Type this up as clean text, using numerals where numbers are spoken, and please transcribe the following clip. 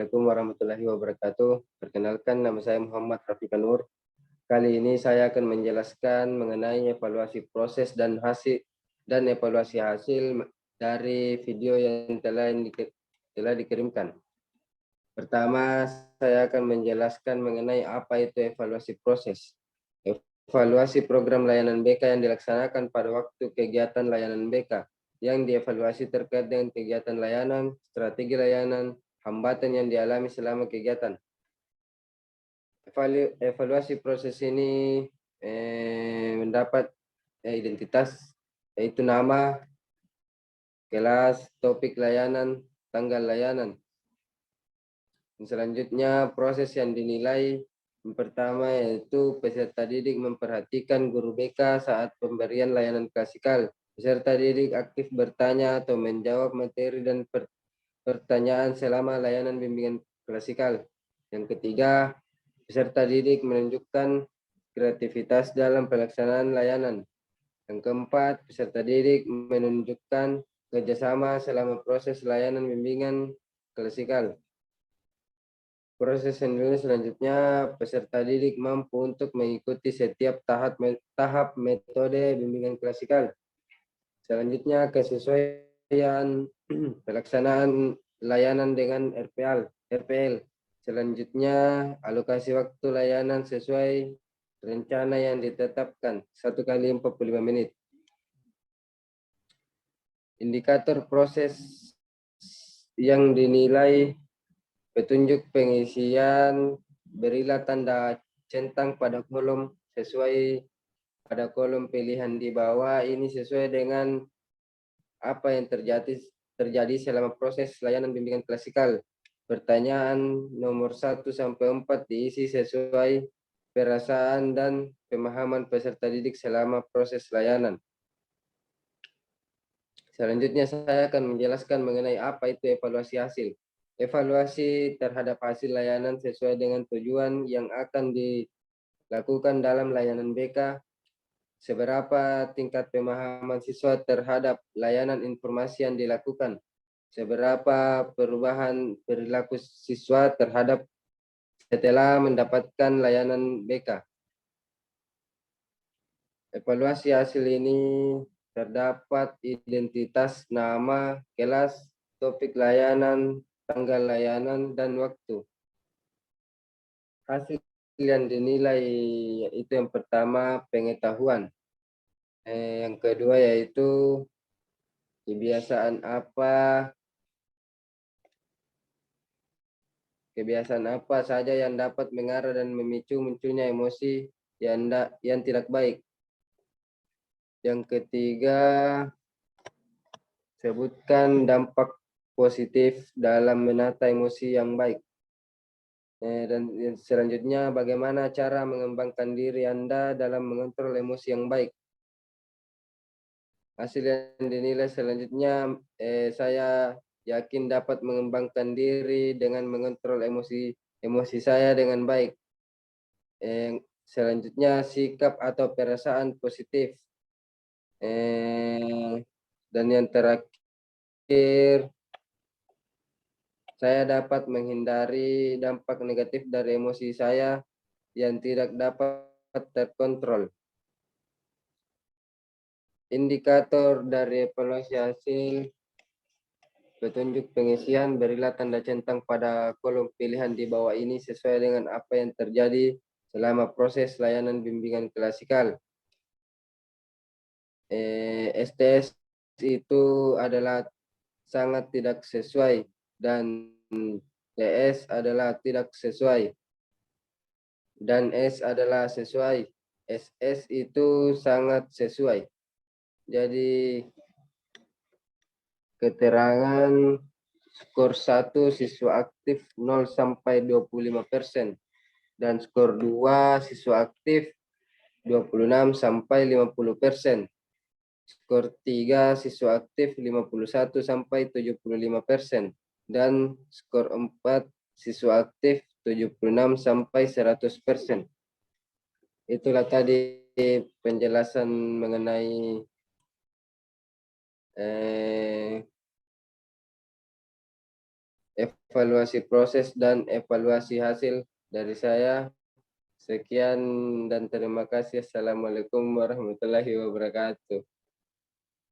Assalamualaikum warahmatullahi wabarakatuh. Perkenalkan, nama saya Muhammad Rafiq Nur. Kali ini saya akan menjelaskan mengenai evaluasi proses dan evaluasi hasil dari video yang telah dikirimkan. Pertama, saya akan menjelaskan mengenai apa itu evaluasi proses. Evaluasi program layanan BK yang dilaksanakan pada waktu kegiatan layanan BK yang dievaluasi terkait dengan kegiatan layanan, strategi layanan, hambatan yang dialami selama kegiatan. Evaluasi proses ini mendapat identitas, yaitu nama, kelas, topik layanan, tanggal layanan. Selanjutnya, proses yang dinilai yang pertama yaitu peserta didik memperhatikan guru BK saat pemberian layanan klasikal. Peserta didik aktif bertanya atau menjawab materi dan pertanyaan selama layanan bimbingan klasikal. Yang ketiga, peserta didik menunjukkan kreativitas dalam pelaksanaan layanan. Yang keempat, peserta didik menunjukkan kerjasama selama proses layanan bimbingan klasikal. Proses selanjutnya, peserta didik mampu untuk mengikuti setiap tahap metode bimbingan klasikal. Selanjutnya, kesesuaian pelaksanaan layanan dengan RPL. Selanjutnya, alokasi waktu layanan sesuai rencana yang ditetapkan 1 kali 45 menit. Indikator proses yang dinilai: petunjuk pengisian, berilah tanda centang pada kolom sesuai pada kolom pilihan di bawah ini sesuai dengan apa yang terjadi selama proses layanan bimbingan klasikal. Pertanyaan nomor 1 sampai 4 diisi sesuai perasaan dan pemahaman peserta didik selama proses layanan. Selanjutnya saya akan menjelaskan mengenai apa itu evaluasi hasil. Evaluasi terhadap hasil layanan sesuai dengan tujuan yang akan dilakukan dalam layanan BK, seberapa tingkat pemahaman siswa terhadap layanan informasi yang dilakukan, seberapa perubahan perilaku siswa terhadap setelah mendapatkan layanan BK. Evaluasi hasil ini terdapat identitas, nama, kelas, topik layanan, tanggal layanan, dan waktu. Hasil yang dinilai itu yang pertama pengetahuan. Yang kedua yaitu kebiasaan apa saja yang dapat mengarah dan memicu munculnya emosi yang tidak baik. Yang ketiga, sebutkan dampak positif dalam menata emosi yang baik. Dan selanjutnya, bagaimana cara mengembangkan diri Anda dalam mengontrol emosi yang baik. Hasil yang dinilai selanjutnya, saya yakin dapat mengembangkan diri dengan mengontrol emosi saya dengan baik. Selanjutnya, sikap atau perasaan positif. Dan yang terakhir, saya dapat menghindari dampak negatif dari emosi saya yang tidak dapat terkontrol. Indikator dari evaluasi hasil: petunjuk pengisian, berilah tanda centang pada kolom pilihan di bawah ini sesuai dengan apa yang terjadi selama proses layanan bimbingan klasikal. STS itu adalah sangat tidak sesuai dan TS adalah tidak sesuai dan S adalah sesuai. SS itu sangat sesuai. Jadi keterangan skor 1 siswa aktif 0 sampai 25% dan skor 2 siswa aktif 26 sampai 50%. Skor 3 siswa aktif 51 sampai 75% dan skor 4 siswa aktif 76 sampai 100%. Itulah tadi penjelasan mengenai evaluasi proses dan evaluasi hasil dari saya. Sekian dan terima kasih. Assalamualaikum warahmatullahi wabarakatuh.